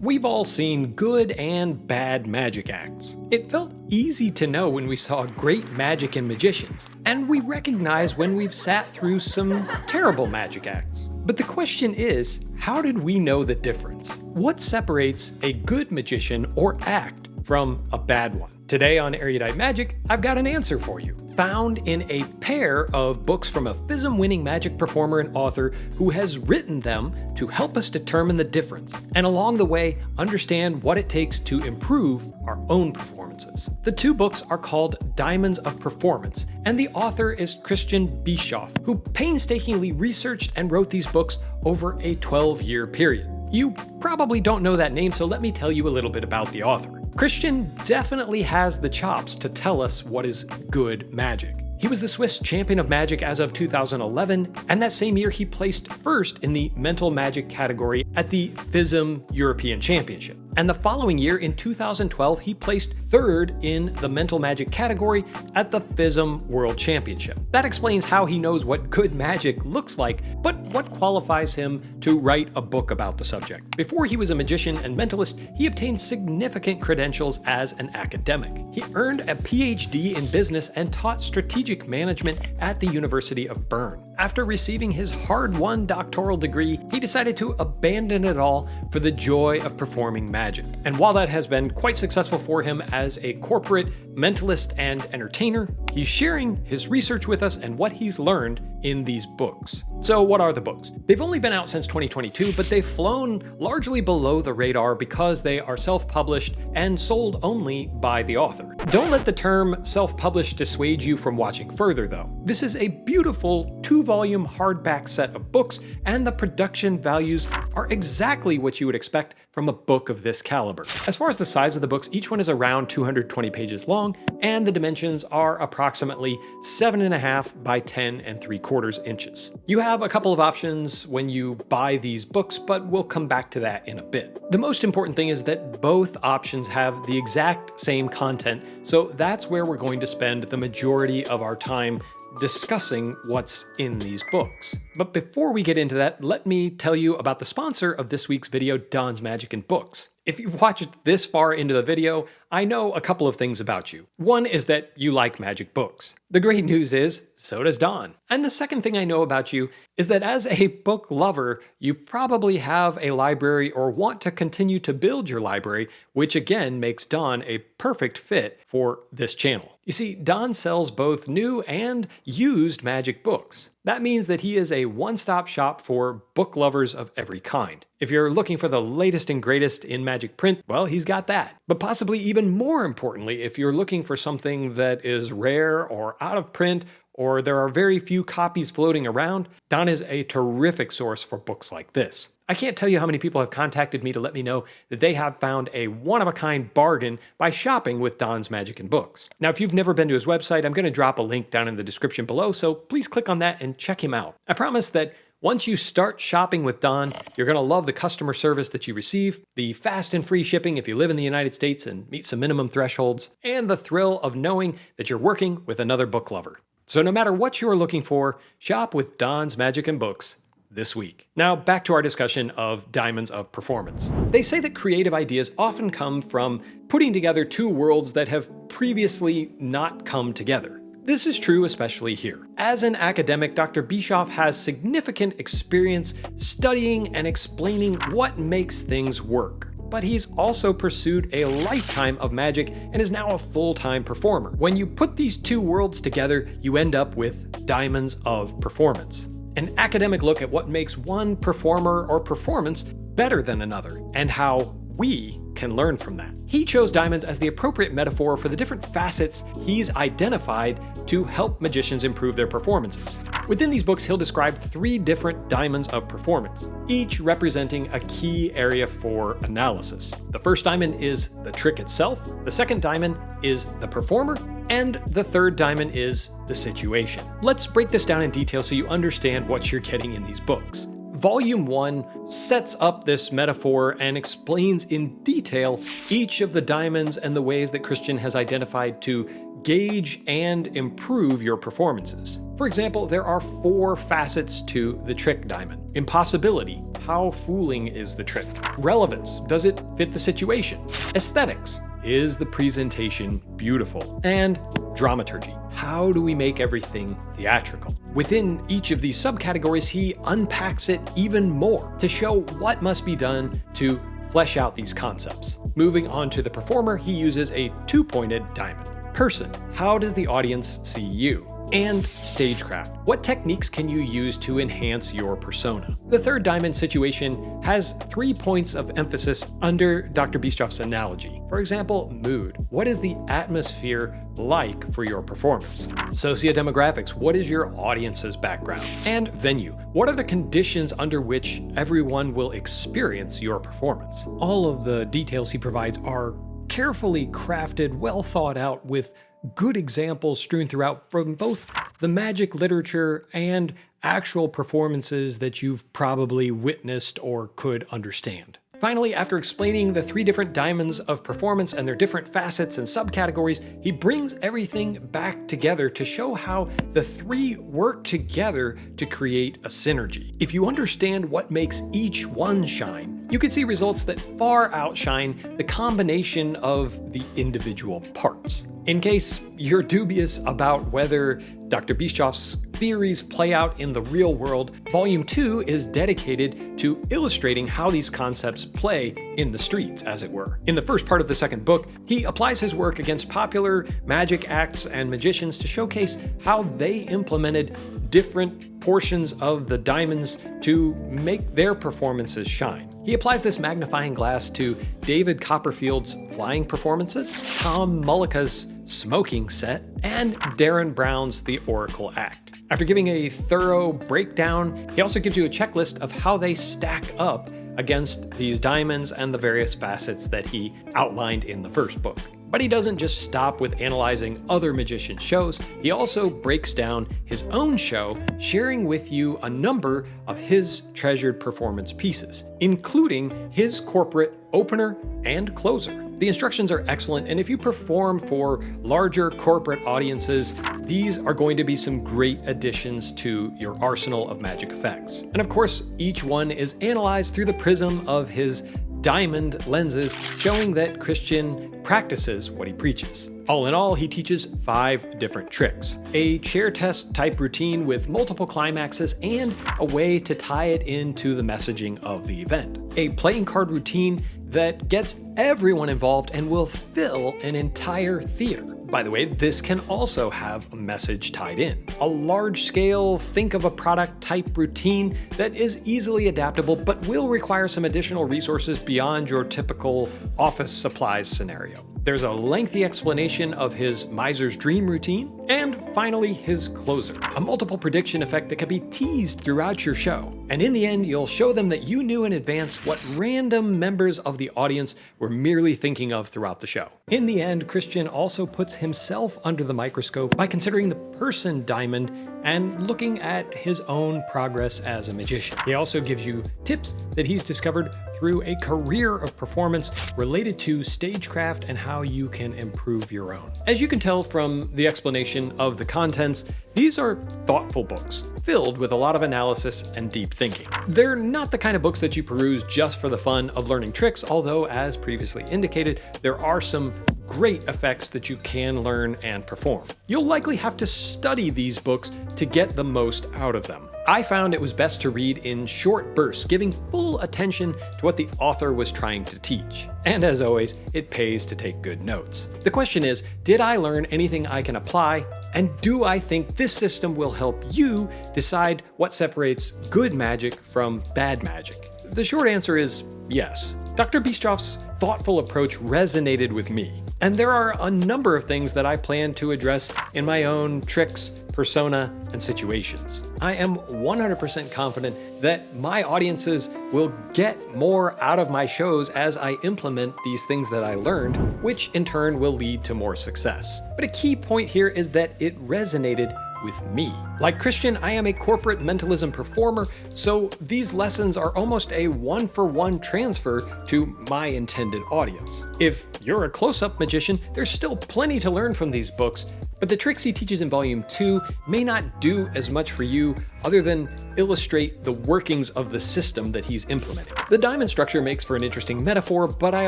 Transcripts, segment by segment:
We've all seen good and bad magic acts. It felt easy to know when we saw great magic and magicians, and we recognize when we've sat through some terrible magic acts. But the question is, how did we know the difference? What separates a good magician or act from a bad one? Today on Erudite Magic, I've got an answer for you, found in a pair of books from a FISM-winning magic performer and author who has written them to help us determine the difference, and along the way, understand what it takes to improve our own performances. The two books are called Diamonds of Performance, and the author is Christian Bischof, who painstakingly researched and wrote these books over a 12-year period. You probably don't know that name, so let me tell you a little bit about the author. Christian definitely has the chops to tell us what is good magic. He was the Swiss champion of magic as of 2011, and that same year he placed first in the mental magic category at the FISM European Championship. And the following year, in 2012, he placed third in the mental magic category at the FISM World Championship. That explains how he knows what good magic looks like, but what qualifies him to write a book about the subject. Before he was a magician and mentalist, he obtained significant credentials as an academic. He earned a PhD in business and taught strategic management at the University of Bern. After receiving his hard-won doctoral degree, he decided to abandon it all for the joy of performing magic. And while that has been quite successful for him as a corporate mentalist and entertainer, he's sharing his research with us and what he's learned in these books. So what are the books? They've only been out since 2022, but they've flown largely below the radar because they are self-published and sold only by the author. Don't let the term self-published dissuade you from watching further, though. This is a beautiful 2-volume hardback set of books, and the production values are exactly what you would expect from a book of this caliber. As far as the size of the books, each one is around 220 pages long, and the dimensions are approximately 7.5 by 10.75 inches. You have a couple of options when you buy these books, but we'll come back to that in a bit. The most important thing is that both options have the exact same content, so that's where we're going to spend the majority of our time discussing what's in these books. But before we get into that, let me tell you about the sponsor of this week's video, Don's Magic and Books. If you've watched this far into the video, I know a couple of things about you. One is that you like magic books. The great news is, so does Don. And the second thing I know about you is that as a book lover, you probably have a library or want to continue to build your library, which again makes Don a perfect fit for this channel. You see, Don sells both new and used magic books. That means that he is a one-stop shop for book lovers of every kind. If you're looking for the latest and greatest in magic print, well, he's got that. But possibly even more importantly, if you're looking for something that is rare or out of print, or there are very few copies floating around, Don is a terrific source for books like this. I can't tell you how many people have contacted me to let me know that they have found a one-of-a-kind bargain by shopping with Don's Magic and Books. Now, if you've never been to his website, I'm going to drop a link down in the description below, so please click on that and check him out. I promise that once you start shopping with Don, you're going to love the customer service that you receive, the fast and free shipping if you live in the United States and meet some minimum thresholds, and the thrill of knowing that you're working with another book lover. So no matter what you're looking for, shop with Don's Magic and Books this week. Now back to our discussion of Diamonds of Performance. They say that creative ideas often come from putting together two worlds that have previously not come together. This is true especially here. As an academic, Dr. Bischof has significant experience studying and explaining what makes things work. But he's also pursued a lifetime of magic and is now a full-time performer. When you put these two worlds together, you end up with Diamonds of Performance. An academic look at what makes one performer or performance better than another, and how we can learn from that. He chose diamonds as the appropriate metaphor for the different facets he's identified to help magicians improve their performances. Within these books, he'll describe 3 different diamonds of performance, each representing a key area for analysis. The first diamond is the trick itself, the second diamond is the performer, and the third diamond is the situation. Let's break this down in detail so you understand what you're getting in these books. Volume 1 sets up this metaphor and explains in detail each of the diamonds and the ways that Christian has identified to gauge and improve your performances. For example, there are 4 facets to the trick diamond. Impossibility. How fooling is the trick? Relevance. Does it fit the situation? Aesthetics. Is the presentation beautiful? And dramaturgy. How do we make everything theatrical? Within each of these subcategories, he unpacks it even more to show what must be done to flesh out these concepts. Moving on to the performer, he uses a 2-pointed diamond. Person. How does the audience see you? And stagecraft. What techniques can you use to enhance your persona? The third diamond, situation, has 3 points of emphasis under Dr. Bischoff's analogy. For example, mood. What is the atmosphere like for your performance? Sociodemographics. What is your audience's background? And venue. What are the conditions under which everyone will experience your performance? All of the details he provides are carefully crafted, well thought out, with good examples strewn throughout from both the magic literature and actual performances that you've probably witnessed or could understand. Finally, after explaining the 3 different diamonds of performance and their different facets and subcategories, he brings everything back together to show how the 3 work together to create a synergy. If you understand what makes each one shine, you can see results that far outshine the combination of the individual parts. In case you're dubious about whether Dr. Bischoff's theories play out in the real world, Volume 2 is dedicated to illustrating how these concepts play in the streets, as it were. In the first part of the second book, he applies his work against popular magic acts and magicians to showcase how they implemented different portions of the diamonds to make their performances shine. He applies this magnifying glass to David Copperfield's flying performances, Tom Mullica's smoking set, and Darren Brown's The Oracle Act. After giving a thorough breakdown, he also gives you a checklist of how they stack up against these diamonds and the various facets that he outlined in the first book. But he doesn't just stop with analyzing other magician shows, he also breaks down his own show, sharing with you a number of his treasured performance pieces, including his corporate opener and closer. The instructions are excellent, and if you perform for larger corporate audiences, these are going to be some great additions to your arsenal of magic effects. And of course, each one is analyzed through the prism of his diamond lenses, showing that Christian practices what he preaches. All in all, he teaches 5 different tricks: a chair test type routine with multiple climaxes and a way to tie it into the messaging of the event, a playing card routine that gets everyone involved and will fill an entire theater. By the way, this can also have a message tied in. A large-scale, think of a product type routine that is easily adaptable but will require some additional resources beyond your typical office supplies scenario. There's a lengthy explanation of his Miser's Dream routine, and finally his closer, a multiple prediction effect that can be teased throughout your show. And in the end, you'll show them that you knew in advance what random members of the audience were merely thinking of throughout the show. In the end, Christian also puts himself under the microscope by considering the person diamond and looking at his own progress as a magician. He also gives you tips that he's discovered through a career of performance related to stagecraft and how you can improve your own. As you can tell from the explanation of the contents, these are thoughtful books, filled with a lot of analysis and deep thinking. They're not the kind of books that you peruse just for the fun of learning tricks, although, as previously indicated, there are some great effects that you can learn and perform. You'll likely have to study these books to get the most out of them. I found it was best to read in short bursts, giving full attention to what the author was trying to teach. And as always, it pays to take good notes. The question is, did I learn anything I can apply? And do I think this system will help you decide what separates good magic from bad magic? The short answer is yes. Dr. Bischoff's thoughtful approach resonated with me, and there are a number of things that I plan to address in my own tricks, persona, and situations. I am 100% confident that my audiences will get more out of my shows as I implement these things that I learned, which in turn will lead to more success. But a key point here is that it resonated with me. Like Christian, I am a corporate mentalism performer, so these lessons are almost a one-for-one transfer to my intended audience. If you're a close-up magician, there's still plenty to learn from these books, but the tricks he teaches in Volume 2 may not do as much for you other than illustrate the workings of the system that he's implemented. The diamond structure makes for an interesting metaphor, but I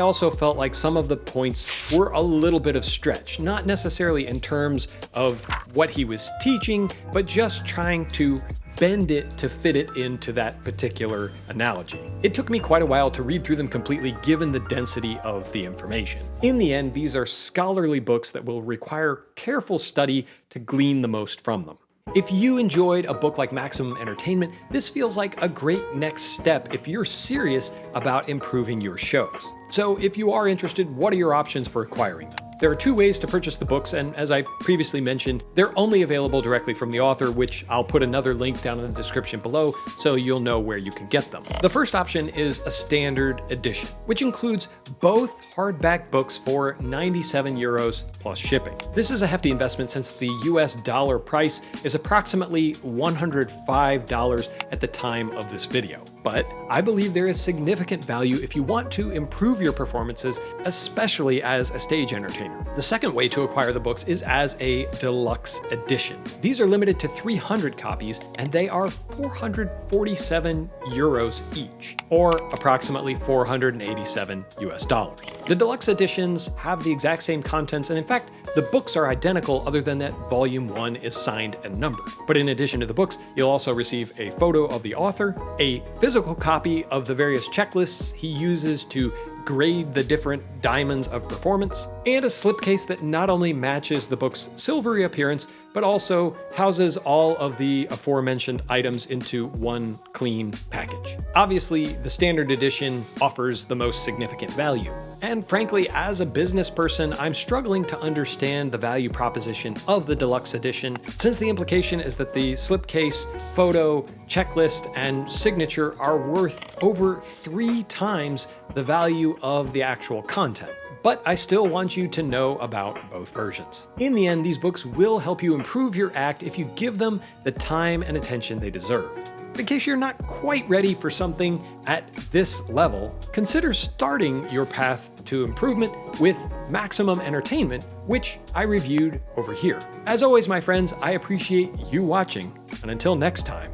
also felt like some of the points were a little bit of stretch, not necessarily in terms of what he was teaching, but just trying to bend it to fit it into that particular analogy. It took me quite a while to read through them completely given the density of the information. In the end, these are scholarly books that will require careful study to glean the most from them. If you enjoyed a book like Maximum Entertainment, this feels like a great next step if you're serious about improving your shows. So if you are interested, what are your options for acquiring them? There are 2 ways to purchase the books, and as I previously mentioned, they're only available directly from the author, which I'll put another link down in the description below so you'll know where you can get them. The first option is a standard edition, which includes both hardback books for 97 euros plus shipping. This is a hefty investment since the US dollar price is approximately $105 at the time of this video. But I believe there is significant value if you want to improve your performances, especially as a stage entertainer. The second way to acquire the books is as a deluxe edition. These are limited to 300 copies, and they are 447 euros each, or approximately 487 US dollars. The deluxe editions have the exact same contents, and in fact, the books are identical other than that Volume 1 is signed and numbered. But in addition to the books, you'll also receive a photo of the author, a physical copy of the various checklists he uses to grade the different diamonds of performance, and a slipcase that not only matches the book's silvery appearance, but also houses all of the aforementioned items into one clean package. Obviously, the standard edition offers the most significant value. And frankly, as a business person, I'm struggling to understand the value proposition of the deluxe edition, since the implication is that the slipcase, photo, checklist, and signature are worth over 3 times the value of the actual content. But I still want you to know about both versions. In the end, these books will help you improve your act if you give them the time and attention they deserve. But in case you're not quite ready for something at this level, consider starting your path to improvement with Maximum Entertainment, which I reviewed over here. As always, my friends, I appreciate you watching, and until next time,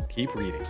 keep reading.